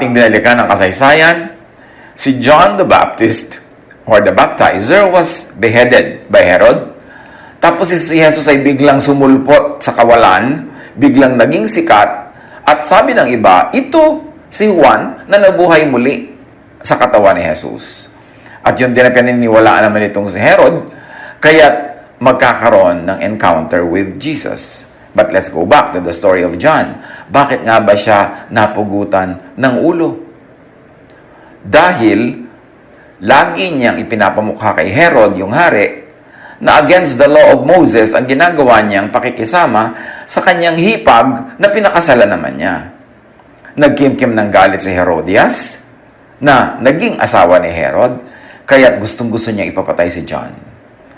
ating binalikan ng kasaysayan, si John the Baptist or the baptizer was beheaded by Herod. Tapos si Jesus ay biglang sumulpot sa kawalan, biglang naging sikat, at sabi ng iba, ito si Juan na nabuhay muli sa katawan ni Jesus. At yun din ang pininiwalaan naman itong si Herod, kaya't magkakaroon ng encounter with Jesus. But let's go back to the story of John. Bakit nga ba siya napugutan ng ulo? Dahil lagi niyang ipinapamukha kay Herod, yung hari, na against the law of Moses ang ginagawa niyang pakikisama sa kanyang hipag na pinakasalan naman niya. Nagkimkim ng galit si Herodias na naging asawa ni Herod, kaya't gustong-gusto niyang ipapatay si John.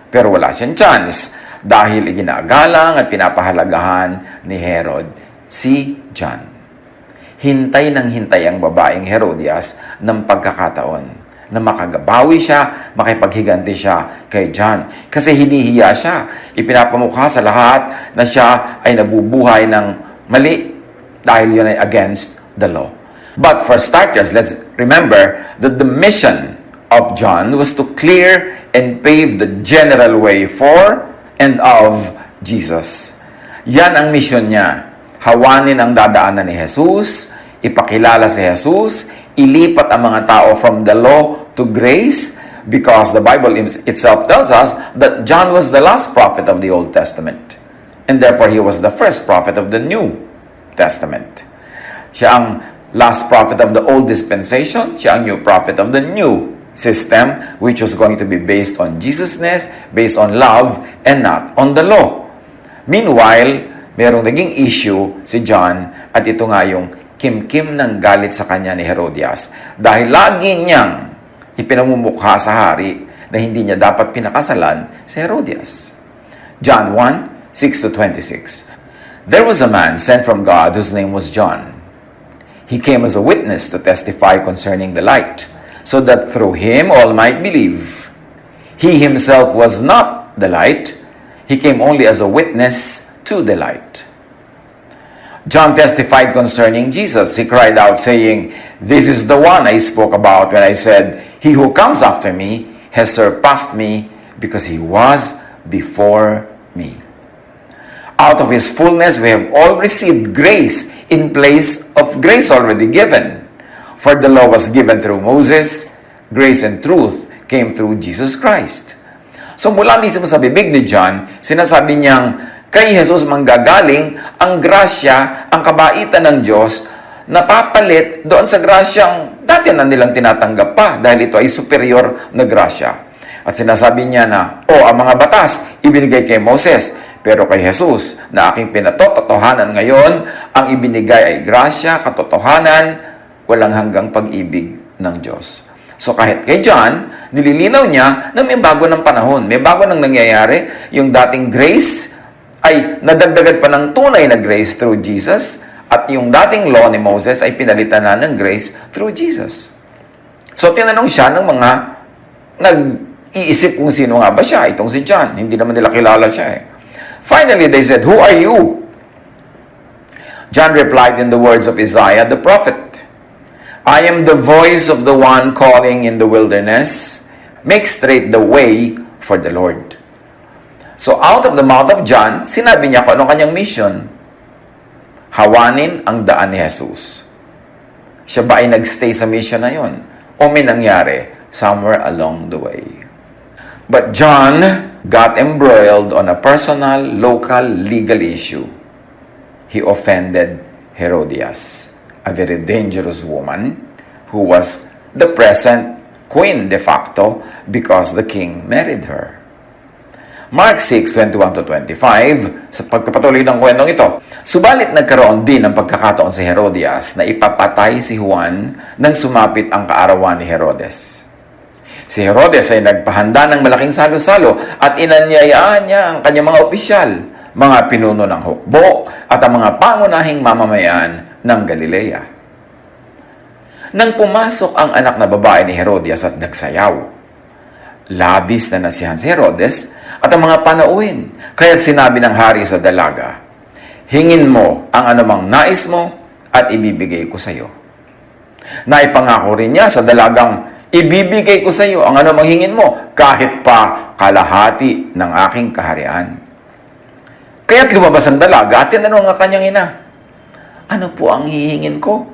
Pero wala siyang chance dahil iginagalang at pinapahalagahan ni Herod si John. Hintay ng hintay ang babaeng Herodias ng pagkakataon na makagabawi siya, makipaghiganti siya kay John. Kasi hinihiya siya. Ipinapamukha sa lahat na siya ay nabubuhay ng mali dahil yun ay against the law. But for starters, let's remember that the mission of John was to clear and pave the general way for and of Jesus. Yan ang mission niya. Hawanin ang dadaanan ni Jesus, ipakilala si Jesus, ilipat ang mga tao from the law to grace, because the Bible itself tells us that John was the last prophet of the Old Testament. And therefore, he was the first prophet of the New Testament. Siya ang last prophet of the Old Dispensation, siya ang new prophet of the New system, which was going to be based on Jesusness, based on love, and not on the law. Meanwhile, merong naging issue si John, at ito nga yung kimkim ng galit sa kanya ni Herodias. Dahil lagi niyang ipinamumukha sa hari na hindi niya dapat pinakasalan si Herodias. John 1:6-26. There was a man sent from God whose name was John. He came as a witness to testify concerning the light, so that through him all might believe. He himself was not the light. He came only as a witness to the light. John testified concerning Jesus. He cried out, saying, "This is the one I spoke about when I said, 'He who comes after me has surpassed me, because he was before me.'" Out of his fullness we have all received grace in place of grace already given. For the law was given through Moses, grace and truth came through Jesus Christ. So mula mismo sa bibig ni John, sinasabi niyang kay Jesus manggagaling ang grasya, ang kabaitan ng Diyos, napapalit doon sa grasyang dati na nilang tinatanggap pa dahil ito ay superior na grasya. At sinasabi niya na, ang mga batas ibinigay kay Moses, pero kay Jesus na aking pinatotohanan ngayon, ang ibinigay ay grasya, katotohanan, walang hanggang pag-ibig ng Diyos. So kahit kay John, nililinaw niya na may bago ng panahon, may bago nang nangyayari. Yung dating grace ay nadagdagan pa ng tunay na grace through Jesus, at yung dating law ni Moses ay pinalitan na ng grace through Jesus. So tinanong siya ng mga nag-iisip kung sino nga ba siya, itong si John. Hindi naman nila kilala siya eh. Finally, they said, "Who are you?" John replied in the words of Isaiah the prophet, "I am the voice of the one calling in the wilderness, make straight the way for the Lord." So out of the mouth of John, sinabi niya kung anong kanyang mission. Hawanin ang daan ni Jesus. Siya ba ay nagstay sa mission na yon? O may nangyari somewhere along the way? But John got embroiled on a personal, local, legal issue. He offended Herodias, a very dangerous woman who was the present queen de facto because the king married her. Mark 6:21-25, sa pagpapatuloy ng kwentong ito, subalit nagkaroon din ng pagkakataon si Herodias na ipapatay si Juan nang sumapit ang kaarawan ni Herodes. Si Herodes ay nagpahanda ng malaking salo-salo at inanyayaan niya ang kanyang mga opisyal, mga pinuno ng hukbo at ang mga pangunahing mamamayan ng Galilea. Nang pumasok ang anak na babae ni Herodias at nagsayaw, labis na nasiyahan si Herodes at ang mga panauhin, kaya't sinabi ng hari sa dalaga, "Hingin mo ang anumang nais mo at ibibigay ko sa iyo." Naipangako rin niya sa dalagang, ibibigay ko sa iyo ang ano manghingin mo, kahit pa kalahati ng aking kaharian. Kaya't lumabas ang dalaga at tinanong ang kanyang ina, ano po ang hihingin ko?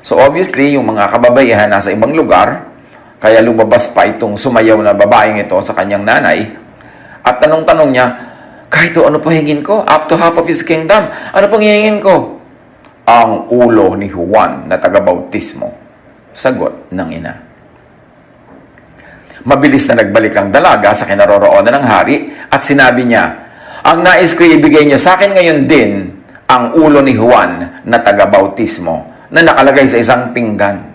So obviously, yung mga kababayan nasa ibang lugar, kaya lumabas pa itong sumayaw na babaeng ito sa kanyang nanay, at tanong-tanong niya, kahit ano po hingin ko? Up to half of his kingdom. Ano pong hihingin ko? Ang ulo ni Juan na taga-bautismo. Sagot ng ina. Mabilis na nagbalik ang dalaga sa kinaroroonan ng hari at sinabi niya, ang nais ko ibigay niyo sa akin ngayon din ang ulo ni Juan na taga-bautismo na nakalagay sa isang pinggan.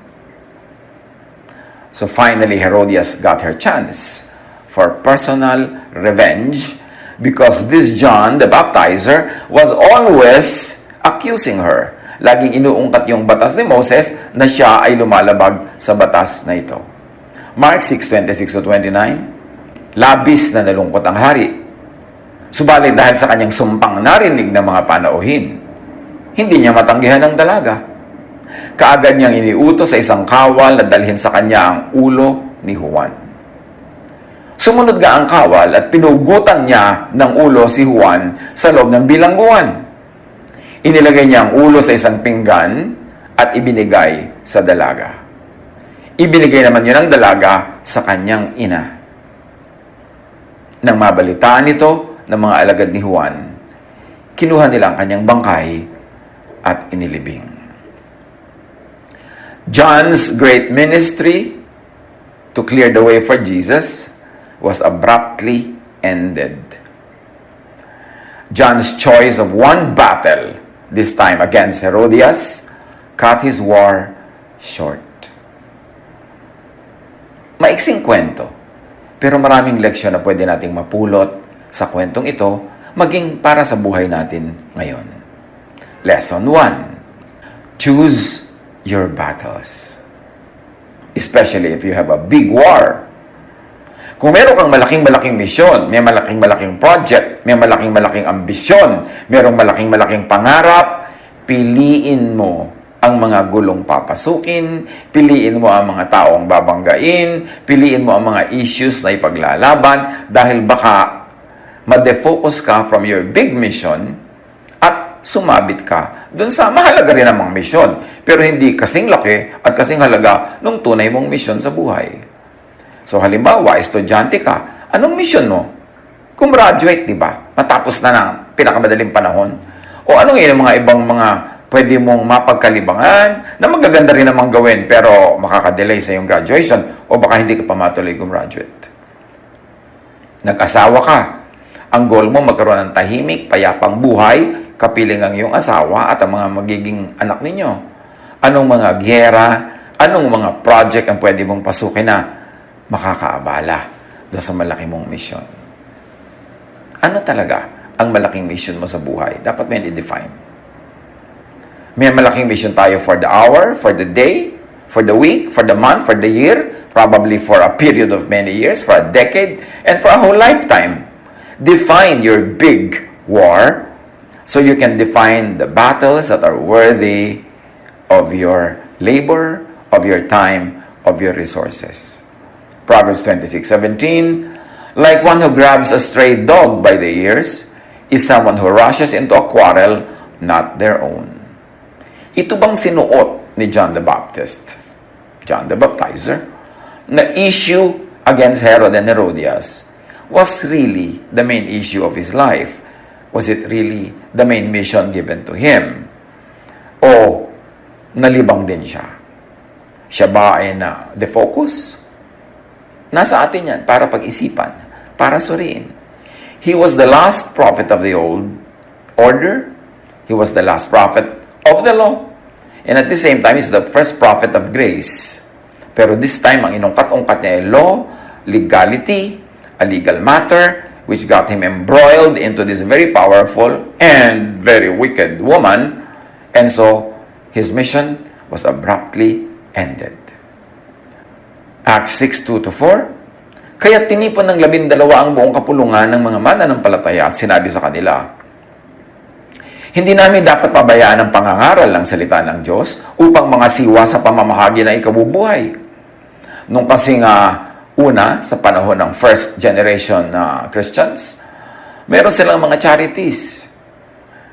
So finally, Herodias got her chance for personal revenge because this John, the baptizer, was always accusing her. Laging inuungkat yung batas ni Moses na siya ay lumalabag sa batas na ito. Mark 6:26-29, labis na nalungkot ang hari. Subalit dahil sa kanyang sumpang narinig ng mga panauhin, hindi niya matanggihan ang dalaga. Kaagad niyang iniutos sa isang kawal na dalhin sa kanya ang ulo ni Juan. Sumunod nga ang kawal at pinugutan niya ng ulo si Juan sa loob ng bilangguan. Inilagay niya ang ulo sa isang pinggan at ibinigay sa dalaga. Ibinigay naman yun ng dalaga sa kanyang ina. Nang mabalitaan ito ng mga alagad ni Juan, kinuha nila ang kanyang bangkay at inilibing. John's great ministry to clear the way for Jesus was abruptly ended. John's choice of one battle, this time against Herodias, cut his war short. Maiksing kwento, pero maraming leksyon na pwede nating mapulot sa kwentong ito, maging para sa buhay natin ngayon. Lesson 1. Choose your battles. Especially if you have a big war. Kung meron kang malaking-malaking misyon, may malaking-malaking project, may malaking-malaking ambisyon, merong malaking-malaking pangarap, piliin mo ang mga gulong papasukin, piliin mo ang mga taong babanggain, piliin mo ang mga issues na ipaglalaban, dahil baka ma-defocus ka from your big mission at sumabit ka dun sa mahalaga rin namang misyon, pero hindi kasing laki at kasing halaga nung tunay mong misyon sa buhay. So halimbawa, estudyante ka, anong misyon mo? Gumraduate, di ba? Matapos na ng pinakamadaling panahon. O anong yun mga ibang mga pwede mong mapagkalibangan na magaganda rin namang gawin pero makakadelay sa iyong graduation o baka hindi ka pa matuloy gumraduate. Nag-asawa ka. Ang goal mo magkaroon ng tahimik, payapang buhay, kapiling ang iyong asawa at ang mga magiging anak ninyo. Anong mga giyera, anong mga project ang pwede mong pasukin na makakaabala doon sa malaki mong mission? Ano talaga ang malaking mission mo sa buhay? Dapat may i-define. May malaking mission tayo for the hour, for the day, for the week, for the month, for the year, probably for a period of many years, for a decade, and for a whole lifetime. Define your big war so you can define the battles that are worthy of your labor, of your time, of your resources. Proverbs 26:17, like one who grabs a stray dog by the ears is someone who rushes into a quarrel not their own. Ito bang sinuot ni John the Baptist, John the Baptizer, na issue against Herod and Herodias was really the main issue of his life? Was it really the main mission given to him? O nalibang din siya? Siya ba ay na-defocus? Nasa atin yan para pag-isipan, para suriin. He was the last prophet of the old order. He was the last prophet of the law. And at the same time, he's the first prophet of grace. Pero this time, ang inungkat-ungkat niya ay law, legality, a legal matter, which got him embroiled into this very powerful and very wicked woman. And so, his mission was abruptly ended. Acts 6:2-4, kaya tinipon ng 12 ang buong kapulungan ng mga mananampalataya at sinabi sa kanila, Hindi namin dapat pabayaan ang pangangaral ng salita ng Diyos upang mga siwa sa pamamahagi na ikabubuhay. Nung kasing una, sa panahon ng first generation na Christians, meron silang mga charities.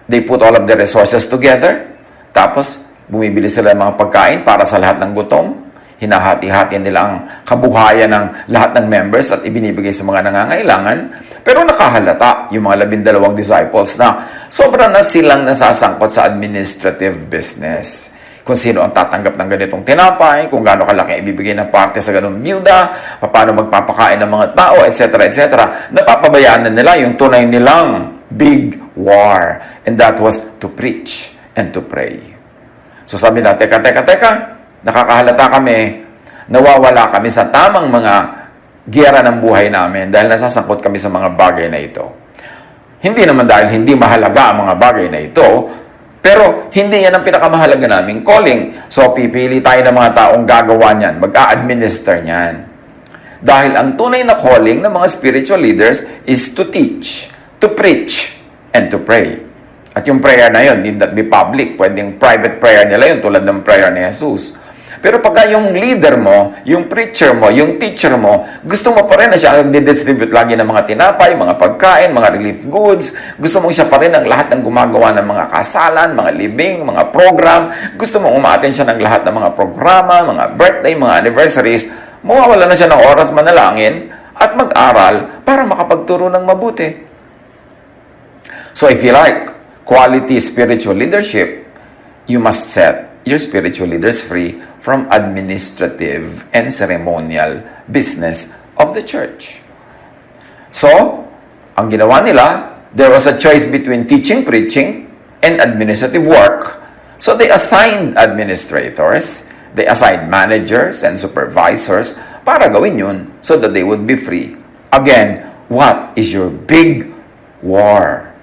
They put all of their resources together, tapos bumibili sila ng mga pagkain para sa lahat ng gutom. Hinahati-hati nila ang kabuhayan ng lahat ng members at ibinibigay sa mga nangangailangan. Pero nakahalata yung mga 12 disciples na sobra na silang nasasangkot sa administrative business. Kung sino ang tatanggap ng ganitong tinapay, kung gaano kalaki ibibigay ng parte sa ganung byuda, paano magpapakain ng mga tao, etc., etc. Napapabayaan na nila yung tunay nilang big war. And that was to preach and to pray. So sabi na, teka, nakakahalata kami, nawawala kami sa tamang mga giyera ng buhay namin dahil nasasangkot kami sa mga bagay na ito. Hindi naman dahil hindi mahalaga ang mga bagay na ito, pero hindi yan ang pinakamahalaga naming calling. So, pipili tayo ng mga taong gagawa niyan, mag-a-administer niyan. Dahil ang tunay na calling ng mga spiritual leaders is to teach, to preach, and to pray. At yung prayer na yun, need not be public. Pwedeng private prayer nila yun, tulad ng prayer ni Jesus. Pero pagka yung leader mo, yung preacher mo, yung teacher mo, gusto mo pa rin na siya ang didistribute lagi ng mga tinapay, mga pagkain, mga relief goods. Gusto mo siya pa rin ang lahat ng gumagawa ng mga kasalan, mga libing, mga program. Gusto mo umaaten siya ng lahat ng mga programa, mga birthday, mga anniversaries. Mawawala na siya ng oras manalangin at mag-aral para makapagturo ng mabuti. So if you like quality spiritual leadership, you must set your spiritual leaders free from administrative and ceremonial business of the church. So, ang ginawa nila, there was a choice between teaching, preaching, and administrative work. So, they assigned administrators, they assigned managers and supervisors para gawin yun so that they would be free. Again, what is your big war?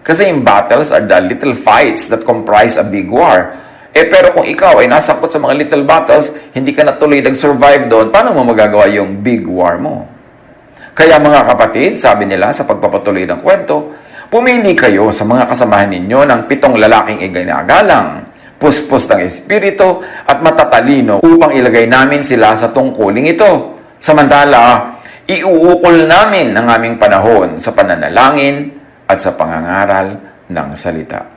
Kasi yung battles are the little fights that comprise a big war. Pero kung ikaw ay nasangkot sa mga little battles, hindi ka natuloy nag-survive doon, paano mo magagawa yung big war mo? Kaya mga kapatid, sabi nila sa pagpapatuloy ng kwento, pumili kayo sa mga kasamahan ninyo ng 7 lalaking iginagalang, puspos ng espiritu at matatalino upang ilagay namin sila sa tungkuling ito. Samantala, iuukol namin ang aming panahon sa pananalangin at sa pangangaral ng salita.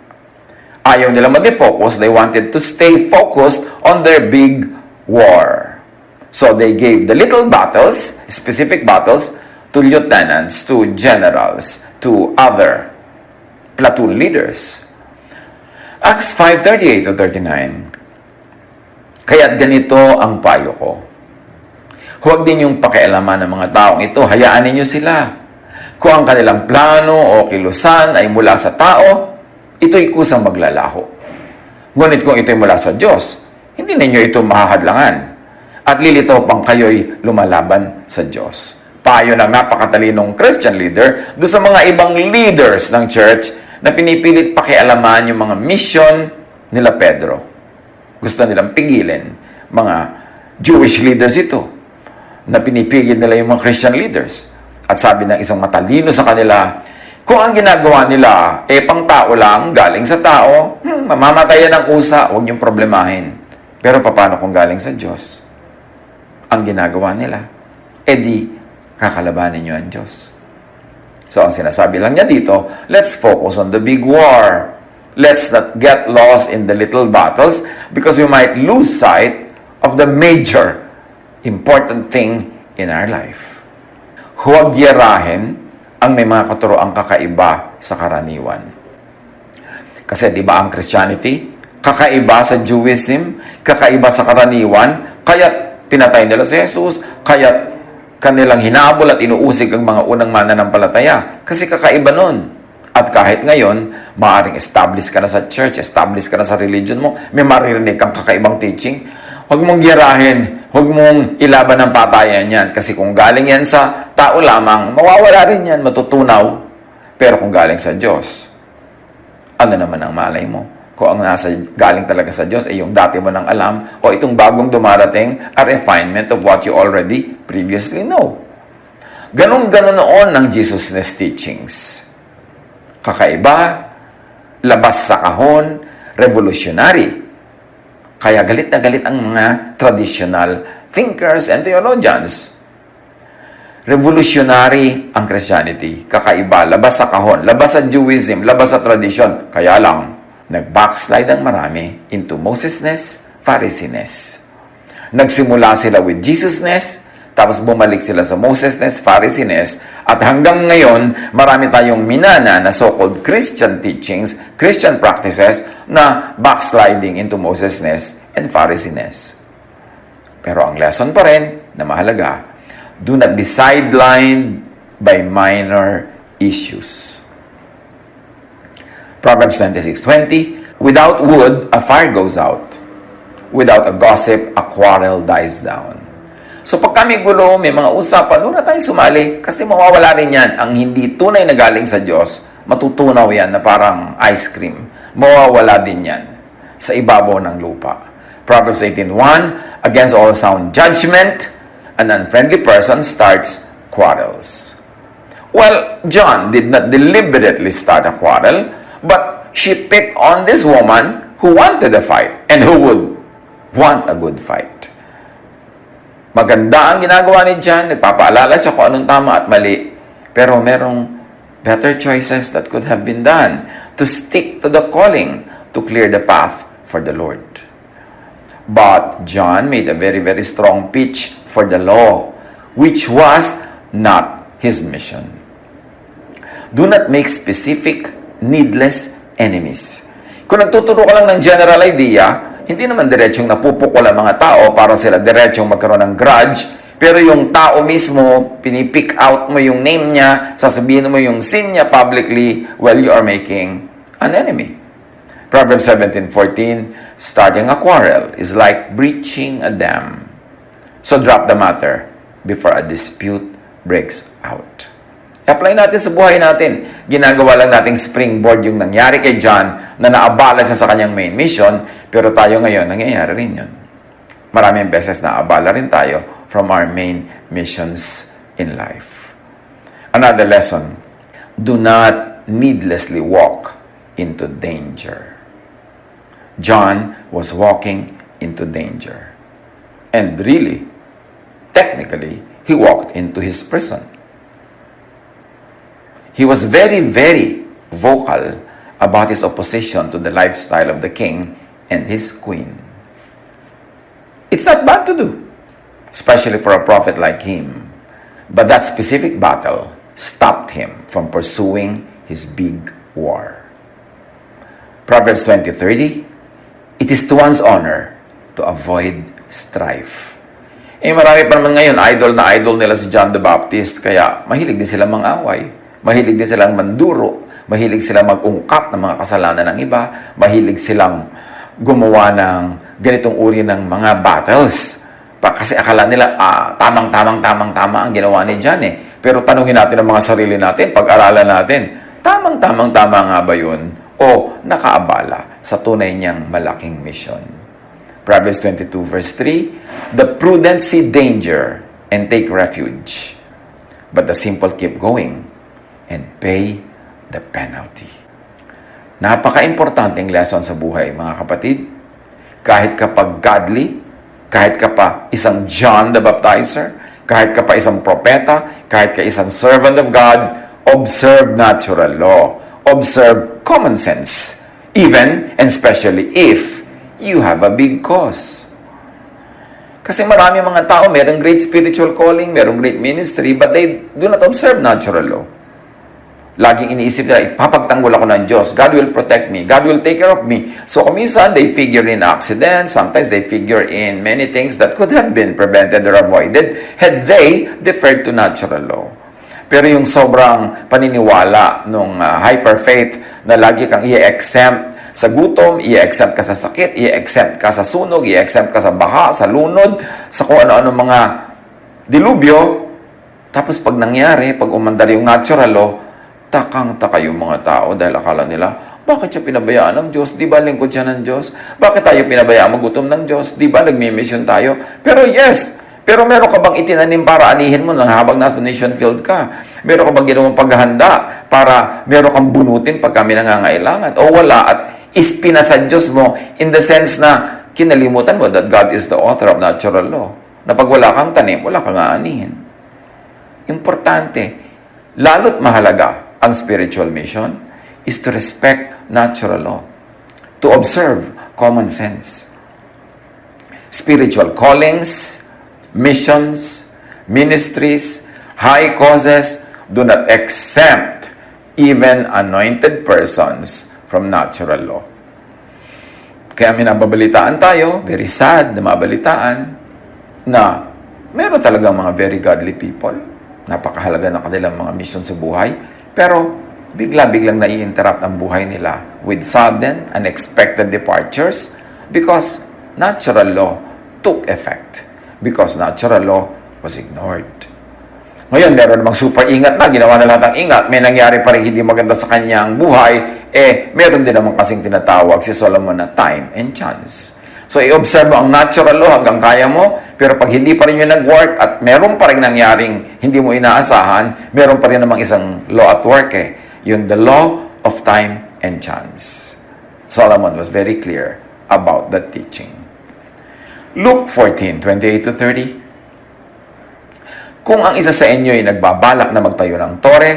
Ayaw nila mag-focus, they wanted to stay focused on their big war. So they gave the little battles, specific battles, to lieutenants, to generals, to other platoon leaders. Acts 5:38-39. Kaya't ganito ang payo ko. Huwag din yung pakialaman ng mga taong ito, hayaan ninyo sila. Kung ang kanilang plano o kilusan ay mula sa tao, ito'y kusang maglalaho. Ngunit kung ito'y mula sa Diyos, hindi ninyo ito mahahadlangan. At lilitaw pang kayo'y lumalaban sa Diyos. Payo ng napakatalinong Christian leader doon sa mga ibang leaders ng church na pinipilit pakialaman yung mga mission nila Pedro. Gusto nilang pigilin. Mga Jewish leaders ito na pinipigil nila yung mga Christian leaders. At sabi ng isang matalino sa kanila, kung ang ginagawa nila pang tao lang, galing sa tao, mamamatayan ng kusa, huwag niyong problemahin. Pero paano kung galing sa Diyos? Ang ginagawa nila, di kakalabanin niyo ang Diyos. So ang sinasabi lang niya dito, let's focus on the big war. Let's not get lost in the little battles because we might lose sight of the major important thing in our life. Huwag yarahin ang may mga katuroang kakaiba sa karaniwan. Kasi di ba ang Christianity, kakaiba sa Jewism, kakaiba sa karaniwan, kaya't pinatay nila si Jesus, kaya't kanilang hinabol at inuusig ang mga unang mananampalataya. Kasi kakaiba nun. At kahit ngayon, maaaring establish ka na sa church, establish ka na sa religion mo, may maririnig kang kakaibang teaching, huwag mong girahin, huwag mong ilaban ng patayan yan. Kasi kung galing yan sa tao lamang, mawawala rin yan, matutunaw. Pero kung galing sa Diyos, ano naman ang malay mo? Kung ang galing talaga sa Diyos ay yung dati mo nang alam o itong bagong dumarating a refinement of what you already previously know. Ganon noon ng Jesus' teachings. Kakaiba, labas sa kahon, revolutionary. Kaya galit na galit ang mga traditional thinkers and theologians. Revolutionary ang Christianity. Kakaiba, labas sa kahon, labas sa Judaism, labas sa tradisyon. Kaya lang, nag-backslide ang marami into Mosesness, Phariseeness. Nagsimula sila with Jesusness, tapos bumalik sila sa Mosesness, Phariseeness, at hanggang ngayon, marami tayong minana na so-called Christian teachings, Christian practices, na backsliding into Mosesness and Phariseeness. Pero ang lesson pa rin na mahalaga, do not be sidelined by minor issues. Proverbs 26:20, without wood, a fire goes out. Without a gossip, a quarrel dies down. So pag kami gulo, may mga usapan, doon na tayo sumali. Kasi mawawala rin yan. Ang hindi tunay na galing sa Diyos, matutunaw yan na parang ice cream. Mawawala din yan sa ibabaw ng lupa. Proverbs 18:1, against all sound judgment, an unfriendly person starts quarrels. Well, John did not deliberately start a quarrel, but she picked on this woman who wanted a fight and who would want a good fight. Maganda ang ginagawa ni John, nagpapaalala siya kung anong tama at mali, pero merong better choices that could have been done to stick to the calling, to clear the path for the Lord. But John made a very, very strong pitch for the law, which was not his mission. Do not make specific, needless enemies. Kung nagtuturo ka lang ng general idea, hindi naman diretsong napupukol ang mga tao para sila diretsong magkaroon ng grudge, pero yung tao mismo, pinipick out mo yung name niya, sasabihin mo yung sin niya publicly, well, you are making an enemy. Proverbs 17:14, starting a quarrel is like breaching a dam. So drop the matter before a dispute breaks out. I-apply natin sa buhay natin. Ginagawa lang nating springboard yung nangyari kay John na naabala siya sa kanyang main mission, pero tayo ngayon, nangyayari rin yun. Maraming beses naabala rin tayo from our main missions in life. Another lesson, do not needlessly walk into danger. John was walking into danger. And really, technically, he walked into his prison. He was very, very vocal about his opposition to the lifestyle of the king and his queen. It's not bad to do, especially for a prophet like him. But that specific battle stopped him from pursuing his big war. Proverbs 20:30, it is to one's honor to avoid strife. Marami pa naman ngayon, idol nila si John the Baptist, kaya mahilig din silang mang-away, mahilig din silang manduro, mahilig silang mag-ungkat ng mga kasalanan ng iba, mahilig silang gumawa ng ganitong uri ng mga battles. Kasi akala nila, tamang-tama ang ginawa ni John eh. Pero tanungin natin ang mga sarili natin, pag-aralan natin, tamang-tama nga ba yun? O nakaabala sa tunay niyang malaking mission? Proverbs 22 verse 3, the prudent see danger and take refuge, but the simple keep going and pay the penalty. Napaka-importanteng lesson sa buhay, mga kapatid. Kahit kapag godly, kahit ka pa isang John the Baptizer, kahit ka pa isang propeta, kahit ka isang servant of God, observe natural law, observe common sense, even and especially if you have a big cause. Kasi marami mga tao, merong great spiritual calling, merong great ministry, but they do not observe natural law. Laging iniisip nila, ipapagtanggol ako ng Diyos. God will protect me. God will take care of me. So, kuminsan, they figure in accidents. Sometimes, they figure in many things that could have been prevented or avoided had they deferred to natural law. Pero yung sobrang paniniwala nung hyper-faith na lagi kang i-exempt sa gutom, i-exempt ka sa sakit, i-exempt ka sa sunog, i-exempt ka sa baha, sa lunod, sa kung ano-ano mga dilubyo. Tapos pag nangyari, pag umandar yung natural law, takang-taka yung mga tao dahil akala nila, bakit siya pinabayaan ng Diyos? Di ba lingkod siya ng Diyos? Bakit tayo pinabayaan magutom ng Diyos? Di ba nagmi-mission tayo? Pero yes, Pero meron ka bang itinanim para anihin mo nang habang nasa mission field ka? Meron ka bang ginawang paghahanda para meron kang bunutin pag kami nangangailangan? O wala at ispinasa Diyos mo in the sense na kinalimutan mo that God is the author of natural law. Na pag wala kang tanim, wala kang aanihin. Importante, lalo't mahalaga ang spiritual mission is to respect natural law, to observe common sense. Spiritual callings, missions, ministries, high causes do not exempt even anointed persons from natural law. Kaya minababalitaan tayo, very sad na mabalitaan, na meron talagang mga very godly people, napakahalaga ng kanilang mga mission sa buhay, pero bigla-biglang nai-interrupt ang buhay nila with sudden, unexpected departures because natural law took effect, because natural law was ignored. Ngayon, meron namang super ingat na, ginawa na lahat ng ingat, may nangyari pa rin hindi maganda sa kanyang buhay, meron din naman kasing tinatawag si Solomon na time and chance. So, i-observe mo ang natural law hanggang kaya mo, pero pag hindi pa rin yun nag-work at meron pa rin nangyaring hindi mo inaasahan, meron pa rin namang isang law at work yung the law of time and chance. Solomon was very clear about that teaching. Luke 14:28-30. Kung ang isa sa inyo ay nagbabalak na magtayo ng tore,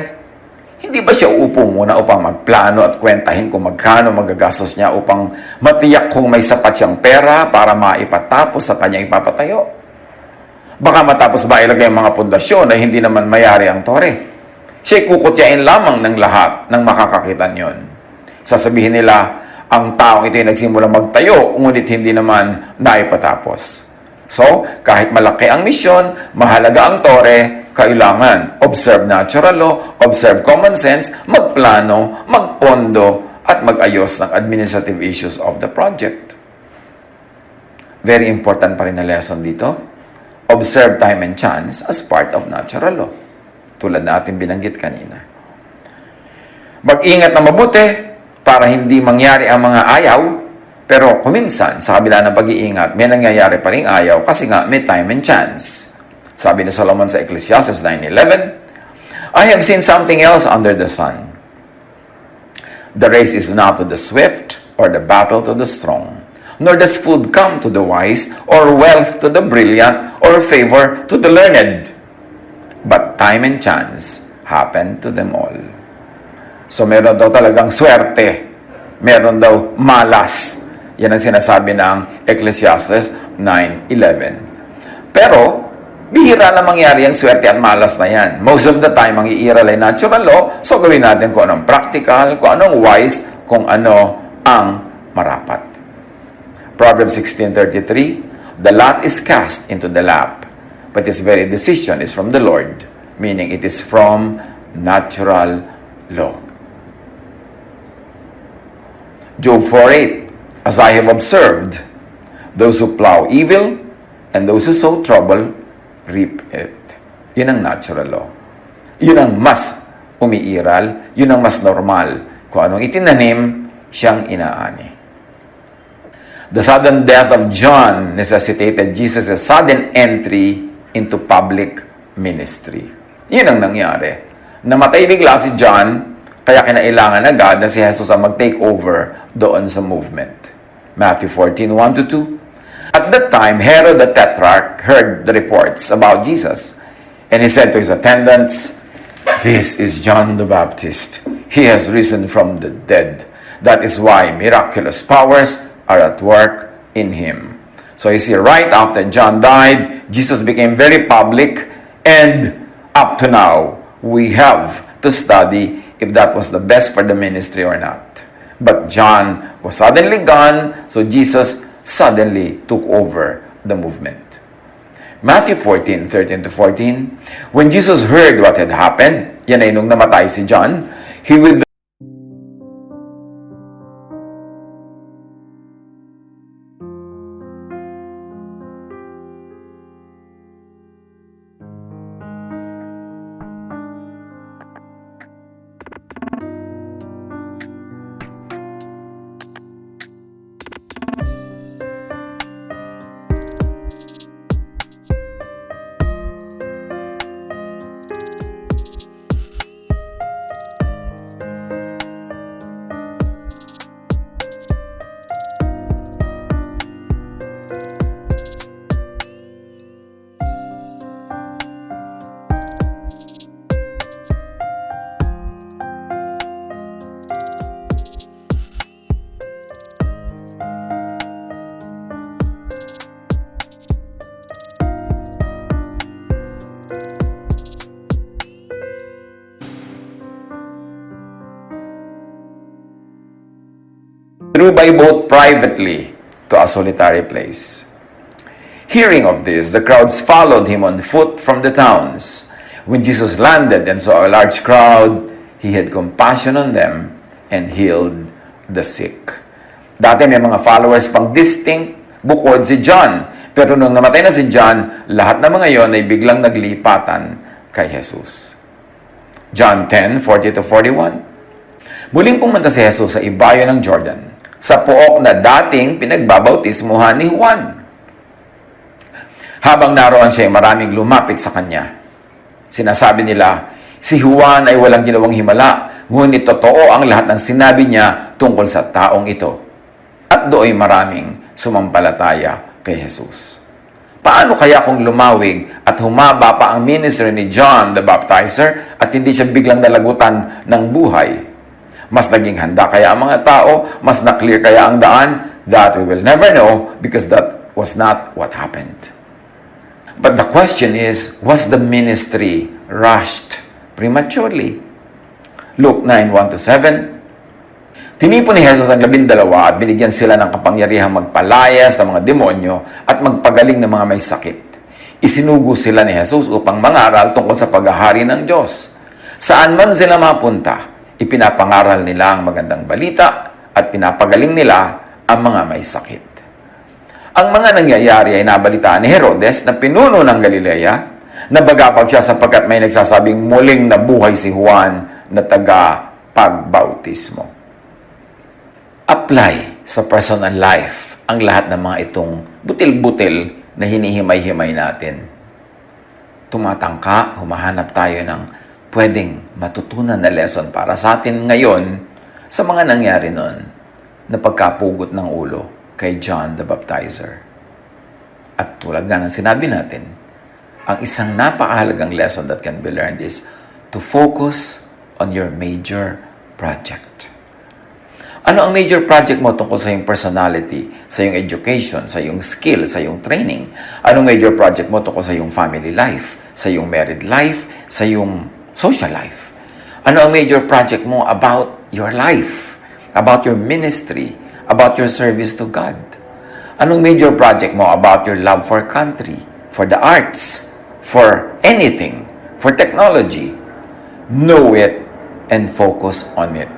hindi ba siya uupo muna upang magplano at kwentahin kung magkano magagastos niya upang matiyak kung may sapat siyang pera para maipatapos sa kanyang ipapatayo? Baka matapos ba ilagay ang mga pundasyon na hindi naman mayari ang tore? Siya'y kukutyain lamang ng lahat ng makakakita niyon. Sasabihin nila, ang taong ito ay nagsimulang magtayo, ngunit hindi naman naipatapos. So, kahit malaki ang misyon, mahalaga ang tore, kailangan observe natural law, observe common sense, magplano, magpondo, at mag-ayos ng administrative issues of the project. Very important pa rin na lesson dito. Observe time and chance as part of natural law. Tulad na ating binanggit kanina. Mag-ingat na mabuti para hindi mangyari ang mga ayaw. Pero kuminsan, sa kabila ng pag-iingat, may nangyayari pa rin ayaw kasi nga may time and chance. Sabi ni Solomon sa Ecclesiastes 9:11, I have seen something else under the sun. The race is not to the swift or the battle to the strong, nor does food come to the wise or wealth to the brilliant or favor to the learned. But time and chance happen to them all. So meron daw talagang swerte. Meron daw malas. Yan ang sinasabi ng Ecclesiastes 9:11. Pero, bihira na mangyari ang swerte at malas na yan. Most of the time, ang iiral ay natural law, so gawin natin kung anong practical, kung anong wise, kung ano ang marapat. Proverbs 16:33, the lot is cast into the lap, but its very decision is from the Lord, meaning it is from natural law. Job 4:8, as I have observed, those who plow evil and those who sow trouble reap it. Yun ang natural law. Yun ang mas umiiral, yun ang mas normal. Kung anong itinanim, siyang inaani. The sudden death of John necessitated Jesus' sudden entry into public ministry. Yun ang nangyari. Namatay bigla si John, kaya kinailangan agad na si Jesus ang mag-take over doon sa movement. Matthew 14:1-2. At that time, Herod the Tetrarch heard the reports about Jesus, and he said to his attendants, this is John the Baptist. He has risen from the dead. That is why miraculous powers are at work in him. So you see, right after John died, Jesus became very public, and up to now, we have to study if that was the best for the ministry or not. But John was suddenly gone, so Jesus suddenly took over the movement. Matthew 14:13-14, when Jesus heard what had happened, yan ay nung namatay si John, he withdrew. withdrew by boat privately to a solitary place. Hearing of this, the crowds followed him on foot from the towns. When Jesus landed and saw a large crowd, he had compassion on them and healed the sick. Dati may mga followers pang distinct bukod si John. Pero nung namatay na si John, lahat ng mga yon ay biglang naglipatan kay Jesus. John 10:40-41. Muling pumunta si Jesus sa ibayo ng Jordan, sa pook na dating pinagbabautismuhan ni Juan. Habang naroon siya, maraming lumapit sa kanya. Sinasabi nila, si Juan ay walang ginawang himala, ngunit totoo ang lahat ng sinabi niya tungkol sa taong ito. At do'y maraming sumampalataya kay Jesus. Paano kaya kung lumawig at humaba pa ang ministry ni John the Baptizer at hindi siya biglang nalagutan ng buhay? Mas naging handa kaya ang mga tao? Mas na-clear kaya ang daan? That we will never know because that was not what happened. But the question is, was the ministry rushed prematurely? Luke 9:1-7. Tinipon ni Jesus ang 12 at binigyan sila ng kapangyarihang magpalayas ng mga demonyo at magpagaling ng mga may sakit. Isinugo sila ni Jesus upang mangaral tungkol sa paghahari ng Diyos. Saan man sila mapunta, ipinapangaral nila ang magandang balita at pinapagaling nila ang mga may sakit. Ang mga nangyayari ay nabalitaan ni Herodes na pinuno ng Galilea, nabagapag siya sapagkat may nagsasabing muling nabuhay si Juan na taga-pagbautismo. Apply sa personal life ang lahat ng mga itong butil-butil na hinihimay-himay natin. Tumatangka, humahanap tayo ng pwedeng matutunan na lesson para sa atin ngayon sa mga nangyari noon na pagkapugot ng ulo kay John the Baptizer. At tulad nga ng sinabi natin, ang isang napakahalagang lesson that can be learned is to focus on your major project. Ano ang major project mo tungkol sa iyong personality, sa iyong education, sa iyong skill, sa iyong training? Anong major project mo tungkol sa iyong family life, sa iyong married life, sa iyong social life? Ano ang major project mo about your life, about your ministry, about your service to God? Anong major project mo about your love for country, for the arts, for anything, for technology? Know it and focus on it.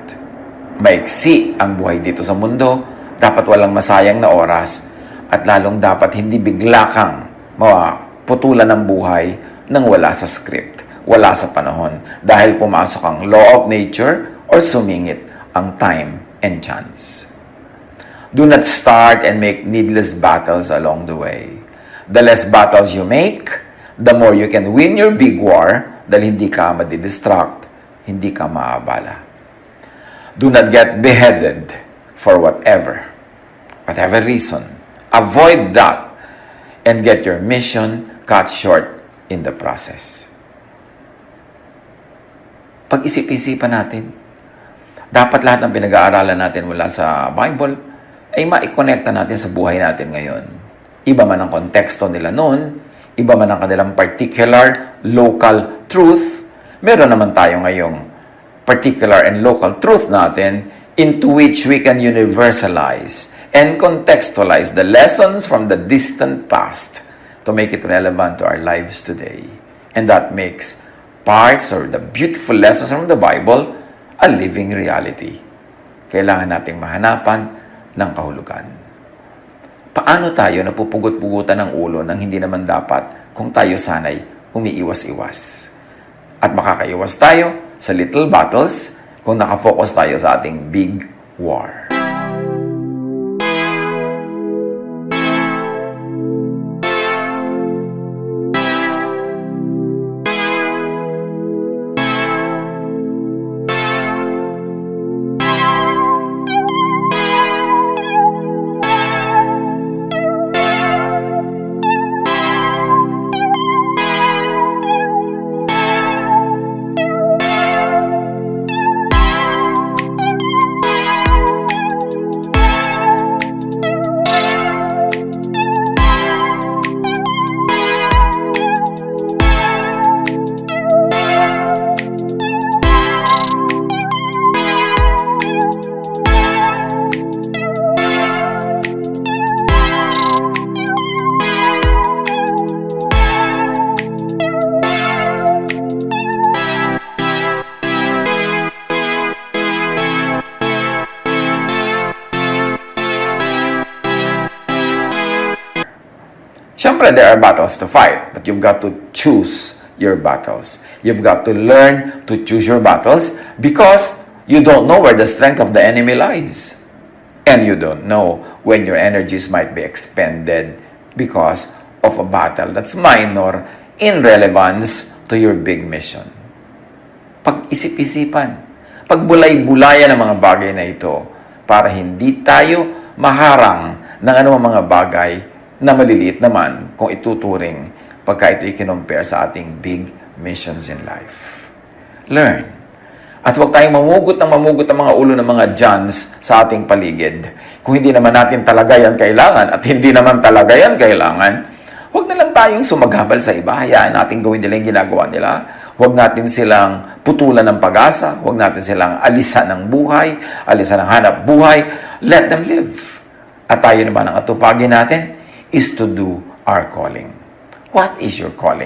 Maiksi ang buhay dito sa mundo, dapat walang masayang na oras, at lalong dapat hindi bigla kang maputulan ng buhay nang wala sa script, wala sa panahon, dahil pumasok ang law of nature or sumingit ang time and chance. Do not start and make needless battles along the way. The less battles you make, the more you can win your big war dahil hindi ka madidistract, hindi ka maabala. Do not get beheaded for whatever reason. Avoid that and get your mission cut short in the process. Pag-isip-isipan natin, dapat lahat ng pinag-aaralan natin mula sa Bible ay maikonekta natin sa buhay natin ngayon. Iba man ang konteksto nila noon, iba man ang kanilang particular local truth, meron naman tayo ngayong particular and local truth natin into which we can universalize and contextualize the lessons from the distant past to make it relevant to our lives today. And that makes parts or the beautiful lessons from the Bible a living reality. Kailangan nating mahanapan ng kahulugan. Paano tayo napupugot-pugutan ng ulo nang hindi naman dapat kung tayo sanay umiiwas-iwas? At makakaiwas tayo sa little battles kung nakafocus tayo sa ating big war. Siyempre, there are battles to fight, but you've got to choose your battles. You've got to learn to choose your battles because you don't know where the strength of the enemy lies. And you don't know when your energies might be expended because of a battle that's minor in relevance to your big mission. Pag-isip-isipan, pagbulay-bulayan ng mga bagay na ito para hindi tayo maharang ng anumang mga bagay na maliliit naman kung ituturing pagka ito i-compare sa ating big missions in life. Learn. At huwag tayong mamugot ng mga ulo ng mga Johns sa ating paligid. Kung hindi naman natin talaga yan kailangan at hindi naman talaga yan kailangan, huwag na lang tayong sumaghabal sa iba. Hayaan natin gawin nila yung ginagawa nila. Huwag natin silang putulan ng pag-asa. Huwag natin silang alisan ng buhay, alisan ng hanap buhay. Let them live. At tayo naman ang atupagin natin is to do our calling. What is your calling?